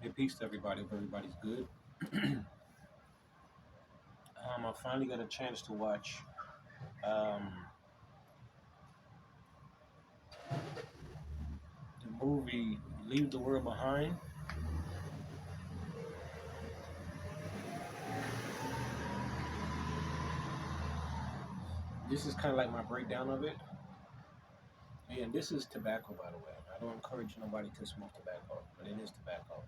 Hey, peace to everybody. Hope everybody's good. I finally got a chance to watch um, the movie Leave the World Behind. This is kind of like my breakdown of it. And this is tobacco, by the way. I don't encourage nobody to smoke tobacco, but it is tobacco.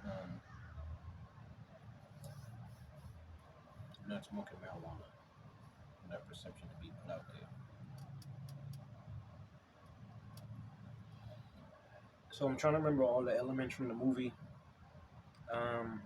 Um, I'm not smoking marijuana. That perception to be put out there. So I'm trying to remember all the elements from the movie. Um,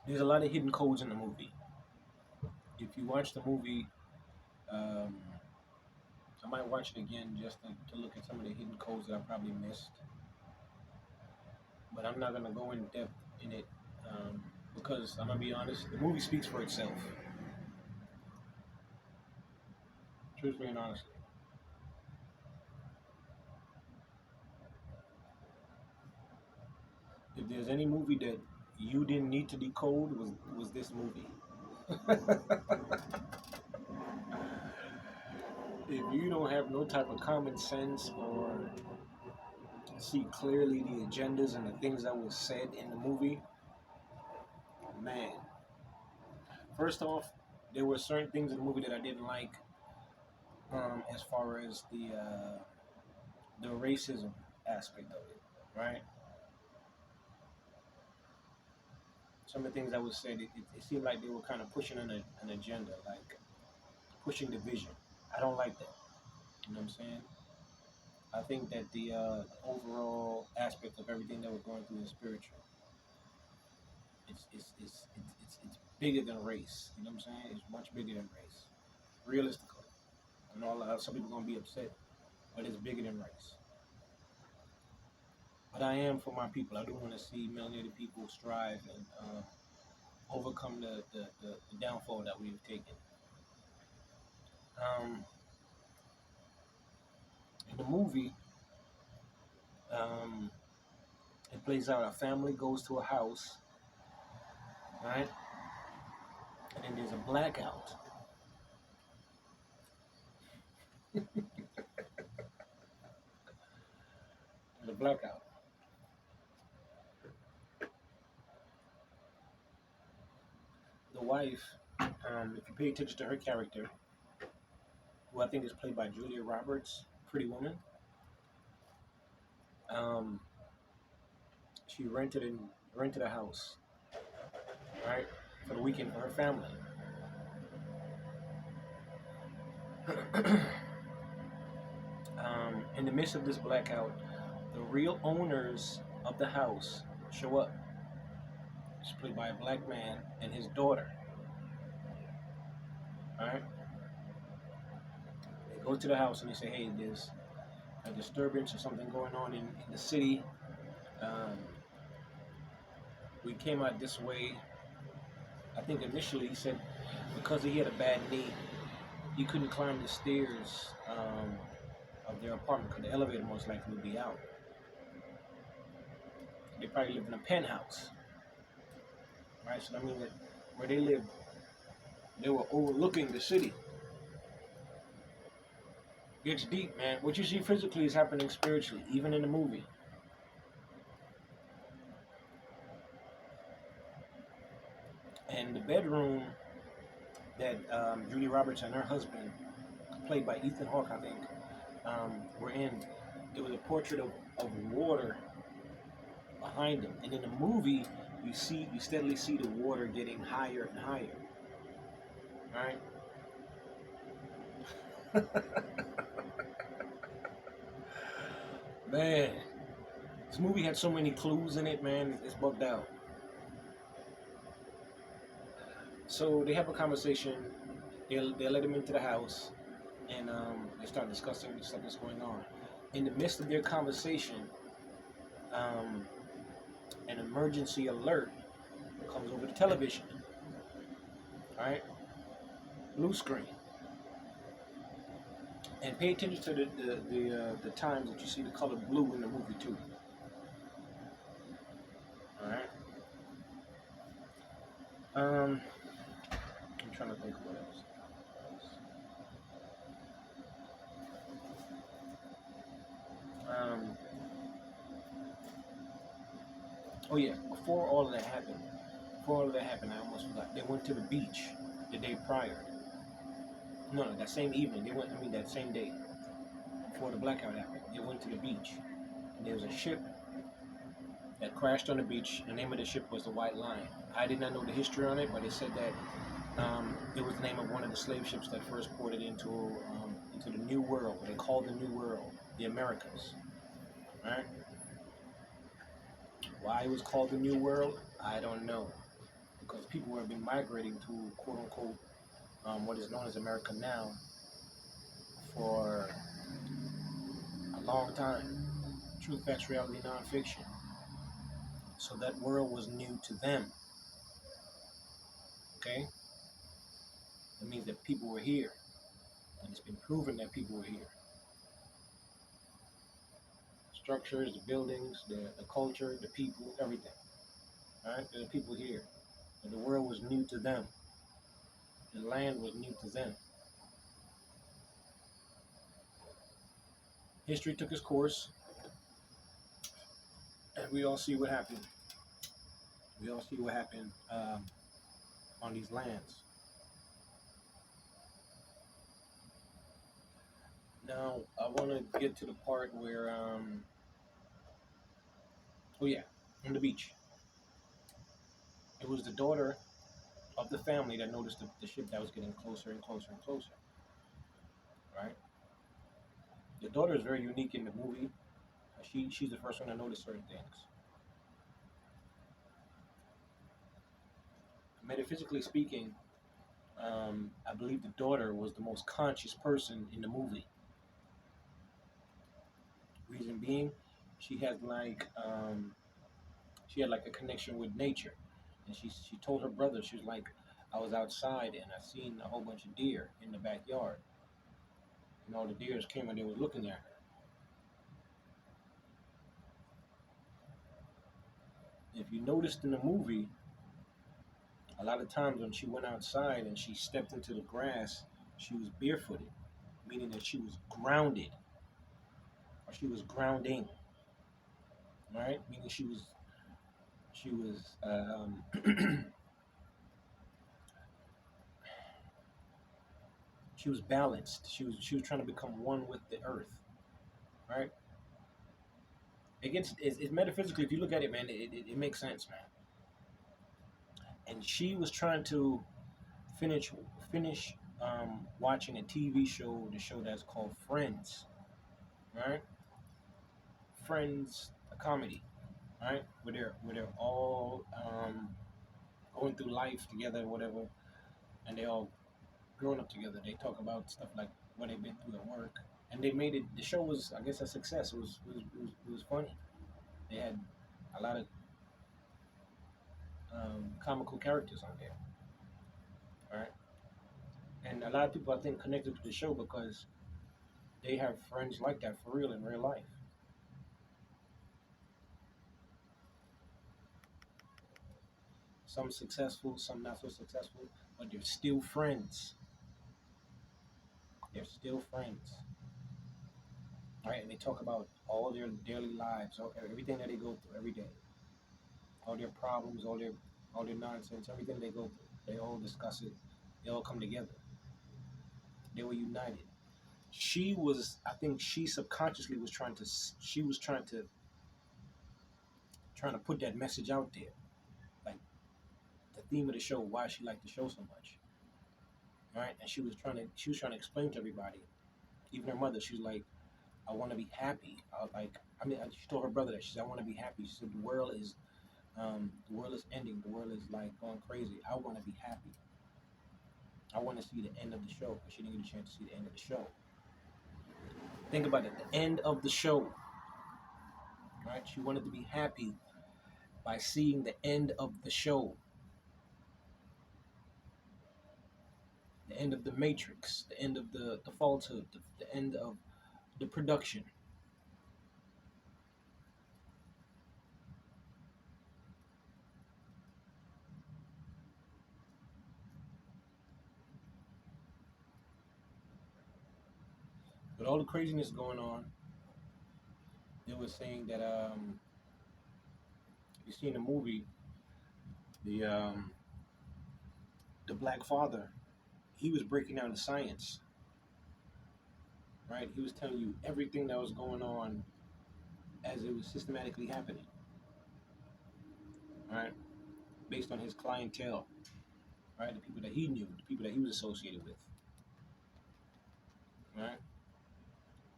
there's a lot of hidden codes in the movie. If you watch the movie, um, I might watch it again just to look at some of the hidden codes that I probably missed. But I'm not gonna go in depth in it because I'm gonna be honest. The movie speaks for itself, truthfully and honestly. If there's any movie that you didn't need to decode, was this movie. If you don't have no type of common sense or see clearly the agendas and the things that was said in the movie, man. First off, there were certain things in the movie that I didn't like, as far as the racism aspect of it, right? Some of the things that was said, it seemed like they were kind of pushing an agenda, like pushing division. I don't like that. You know what I'm saying? I think that the overall aspect of everything that we're going through is spiritual. It's bigger than race. You know what I'm saying? It's much bigger than race. Realistically, I know some people are gonna be upset, but it's bigger than race. But I am for my people. I do want to see melanated people strive and overcome the downfall that we've taken. Um, in the movie, um, it plays out a family goes to a house, right? And then there's a blackout. There's a blackout. The wife, if you pay attention to her character, who I think is played by Julia Roberts, Pretty Woman, um, she rented a house, right, for the weekend for her family. In the midst of this blackout, the real owners of the house show up. It's played by a black man and his daughter. All right, they go to the house and they say, "Hey, there's a disturbance or something going on in the city. Um, we came out this way." I think initially he said because he had a bad knee, he couldn't climb the stairs of their apartment because the elevator most likely would be out. They probably lived in a penthouse, right? So that means that where they lived, they were overlooking the city. It's deep, man. What you see physically is happening spiritually, even in the movie. And the bedroom that Julie Roberts and her husband, played by Ethan Hawke, I think, were in, it was a portrait of water behind them. And in the movie, you steadily see the water getting higher and higher. Right? Man, this movie had so many clues in it, man. It's bugged out. So they have a conversation. They let him into the house, and they start discussing the stuff that's going on. In the midst of their conversation, um, an emergency alert comes over the television. Right, blue screen, And pay attention to the times that you see the color blue in the movie too. All right. I'm trying to think of what else. Um, oh yeah. Before all of that happened, I almost forgot. They went to the beach the day prior. No, that same evening. They went. I mean, that same day before the blackout happened. They went to the beach, and there was a ship that crashed on the beach. The name of the ship was the White Lion. I did not know the history on it, but it said that it was the name of one of the slave ships that first ported into the New World, what they called the New World, the Americas. Right? Why it was called the New World, I don't know, because people have been migrating to quote unquote what is known as America now for a long time. Truth, facts, reality, nonfiction. So that world was new to them. Okay, that means that people were here, and it's been proven that people were here. Structures, the buildings, the culture, the people, everything. All right, there are people here, and the world was new to them. The land was new to them. History took its course, and we all see what happened. We all see what happened on these lands. Now, I want to get to the part where, oh yeah, on the beach. It was the daughter of the family that noticed the ship that was getting closer and closer and closer. Right. The daughter is very unique in the movie. She's the first one to notice certain things. Metaphysically speaking, I believe the daughter was the most conscious person in the movie. Reason being, she had like she had like a connection with nature, and she told her brother, she was like, I was outside and I seen a whole bunch of deer in the backyard, and all the deers came and they were looking at her. If you noticed in the movie, a lot of times when she went outside and she stepped into the grass, she was barefooted, meaning that she was grounded or she was grounding, right? Meaning she was she was balanced. She was trying to become one with the earth, right? It's metaphysically. If you look at it, man, it makes sense, man. And she was trying to finish finish watching a TV show, the show that's called Friends, right? Friends, a comedy, right? Where they're all going through life together, whatever, and they all growing up together. They talk about stuff like what they've been through at work, and they made it. The show was, I guess, a success. It was funny. They had a lot of comical characters on there, right? And a lot of people I think connected to the show because they have friends like that for real in real life. Some successful, some not so successful, but they're still friends. They're still friends, right? And they talk about all their daily lives, everything that they go through every day, all their problems, all their nonsense, everything they go through. They all discuss it. They all come together. They were united. She was, I think, she subconsciously was trying to. She was trying to put that message out there, like the theme of the show, why she liked the show so much, right? And she was trying to explain to everybody, even her mother. She was like, I want to be happy. She told her brother that she said, I want to be happy. She said, the world is ending. The world is like going crazy. I want to be happy. I want to see the end of the show. But she didn't get a chance to see the end of the show. Think about it. The end of the show, right? She wanted to be happy by seeing the end of the show. the end of the matrix, the end of the falsehood, the end of the production. With all the craziness going on, they were saying that you see in the movie the the black father, he was breaking down the science, right? He was telling you everything that was going on as it was systematically happening, right? Based on his clientele, right? The people that he knew, the people that he was associated with, right?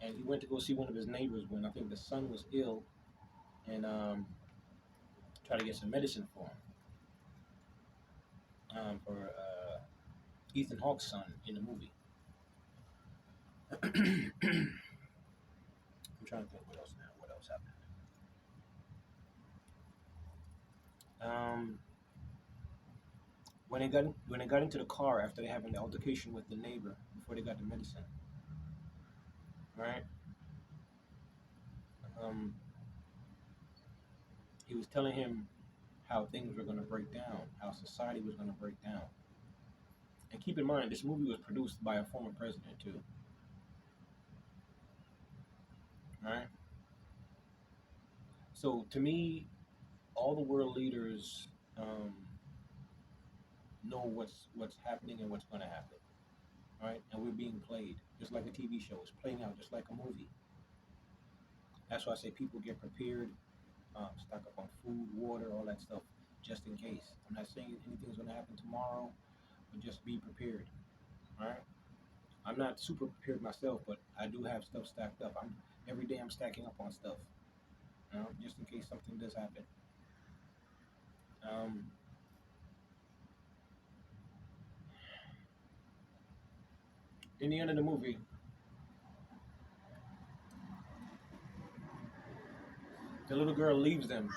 And he went to go see one of his neighbors when I think the son was ill, and try to get some medicine for Ethan Hawke's son in the movie. I'm trying to think what else now. What else happened? Um, when they got into the car after they having the altercation with the neighbor before they got the medicine, right? Um, he was telling him how things were going to break down, how society was going to break down. And keep in mind, this movie was produced by a former president too, right? So to me, all the world leaders um, know what's happening and what's going to happen, right? And we're being played just like a TV show. It's playing out just like a movie. That's why I say people get prepared, stock up on food, water, all that stuff, just in case. I'm not saying anything's going to happen tomorrow, but just be prepared, right? I'm not super prepared myself, but I do have stuff stacked up. I'm every day I'm stacking up on stuff, just in case something does happen. Um, in the end of the movie, the little girl leaves them.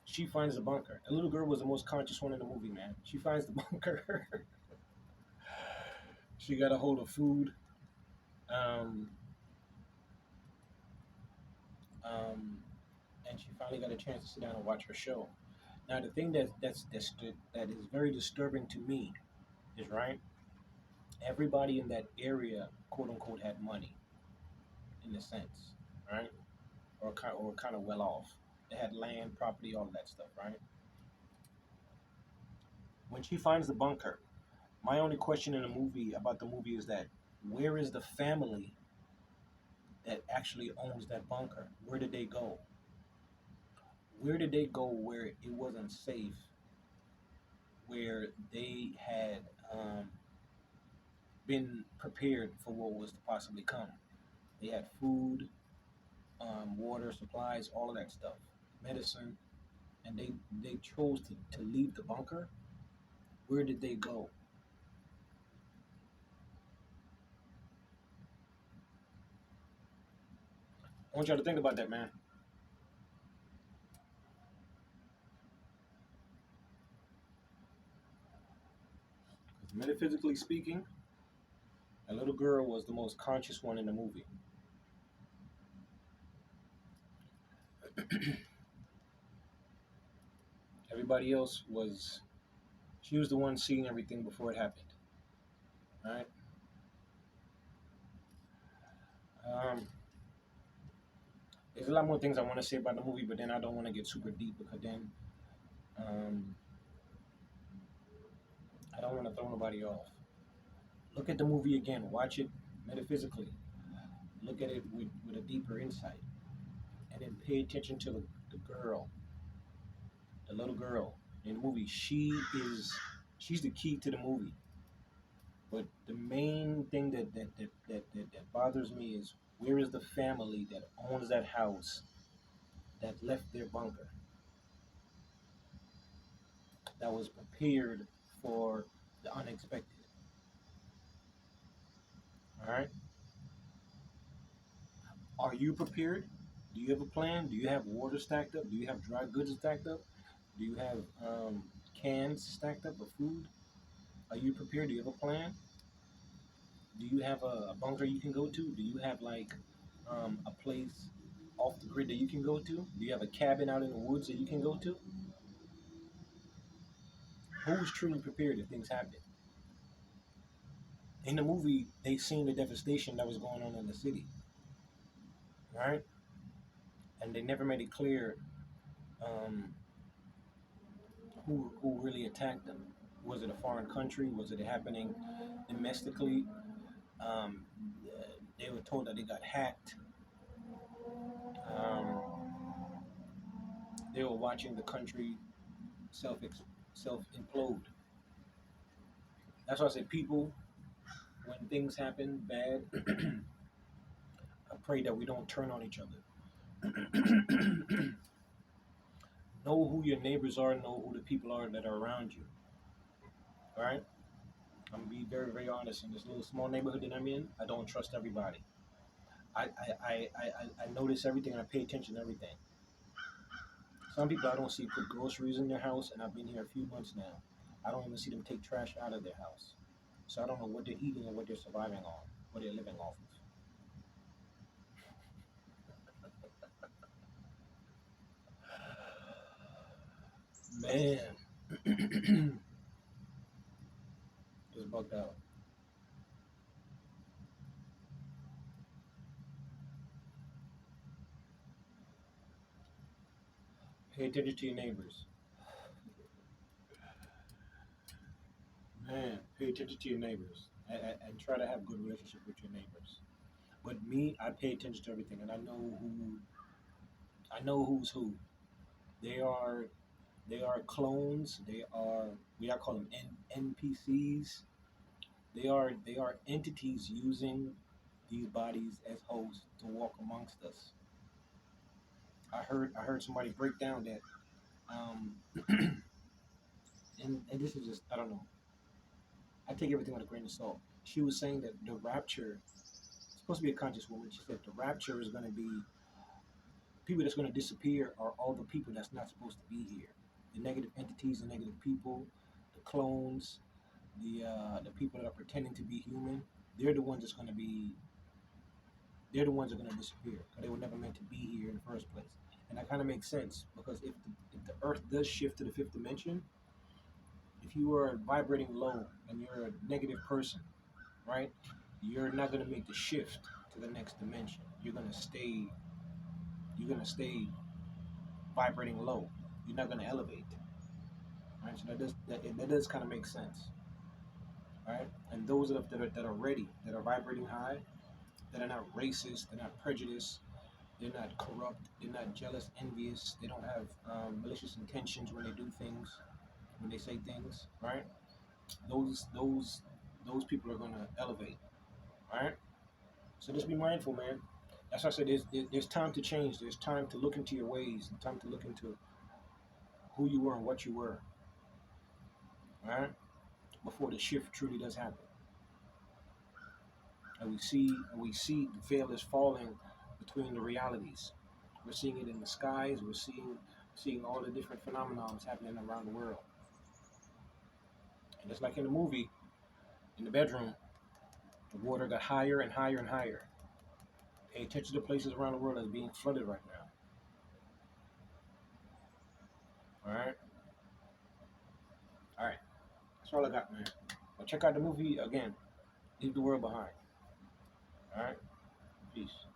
She finds the bunker. The little girl was the most conscious one in the movie, man. She finds the bunker. She got a hold of food. Um, um, and she finally got a chance to sit down and watch her show. Now, the thing that is very disturbing to me is right. Everybody in that area, quote unquote, had money in a sense, right? Or kind of well off. They had land, property, all of that stuff, right? When she finds the bunker, my only question in the movie about the movie is that where is the family that actually owns that bunker? Where did they go? Where did they go where it wasn't safe? Where they had been prepared for what was to possibly come? They had food, water, supplies, all of that stuff, medicine, and they chose to leave the bunker. Where did they go? I want y'all to think about that, man. Metaphysically speaking, that little girl was the most conscious one in the movie. Everybody else was, she was the one seeing everything before it happened. Right? Um, there's a lot more things I want to say about the movie, but then I don't want to get super deep because then um, I don't want to throw nobody off. Look at the movie again. Watch it metaphysically. Look at it with a deeper insight. And then pay attention to the girl, the little girl in the movie. She's the key to the movie. But the main thing that bothers me is where is the family that owns that house that left their bunker, that was prepared for the unexpected? All right. Are you prepared? Do you have a plan? Do you have water stacked up? Do you have dry goods stacked up? Do you have cans stacked up of food? Are you prepared? Do you have a plan? Do you have a bunker you can go to? Do you have like a place off the grid that you can go to? Do you have a cabin out in the woods that you can go to? Who's truly prepared if things happen? In the movie, they seen the devastation that was going on in the city, right? And they never made it clear um, who really attacked them. Was it a foreign country? Was it happening domestically? Um, they were told that they got hacked. Um, they were watching the country self self implode. That's why I say people, when things happen bad, I pray that we don't turn on each other. Know who your neighbors are. Know who the people are that are around you. All right. I'm gonna be very, very honest. In this little small neighborhood that I'm in, I don't trust everybody. I notice everything and I pay attention to everything. Some people I don't see put groceries in their house, and I've been here a few months now. I don't even see them take trash out of their house. So I don't know what they're eating or what they're surviving on, what they're living off of. Man, just bugged out. Pay attention to your neighbors. Man, pay attention to your neighbors and try to have a good relationship with your neighbors. But me, I pay attention to everything, and I know who's who. They are they are clones. They are I call them NPCs. They are entities using these bodies as hosts to walk amongst us. I heard somebody break down that, um, and this is just I don't know. I take everything with a grain of salt. She was saying that the rapture is supposed to be a conscious woman. She said the rapture is going to be people that's going to disappear are all the people that's not supposed to be here. The negative entities, the negative people, the clones, the people that are pretending to be human. They're the ones that's going to be. They're the ones that are going to disappear because they were never meant to be here in the first place. And that kind of makes sense because if the Earth does shift to the fifth dimension, if you are vibrating low and you're a negative person, right? You're not going to make the shift to the next dimension. You're going to stay. You're going to stay vibrating low. You're not going to elevate, right? So that does kind of make sense, right? And those that are ready, that are vibrating high, that are not racist, they're not prejudiced, they're not corrupt, they're not jealous, envious, they don't have malicious intentions when they do things, when they say things, right? Those those those people are going to elevate, right? So just be mindful, man. That's why I said there's time to change. There's time to look into your ways, and time to look into who you were and what you were, right? Before the shift truly does happen. And we see the veil is falling between the realities. We're seeing it in the skies. We're seeing all the different phenomena happening around the world. And just like in the movie, in the bedroom, the water got higher and higher and higher. Pay attention to places around the world that's being flooded right now. All right, all right. That's all I got, man. Well, check out the movie again. Leave the world behind. All right. Peace.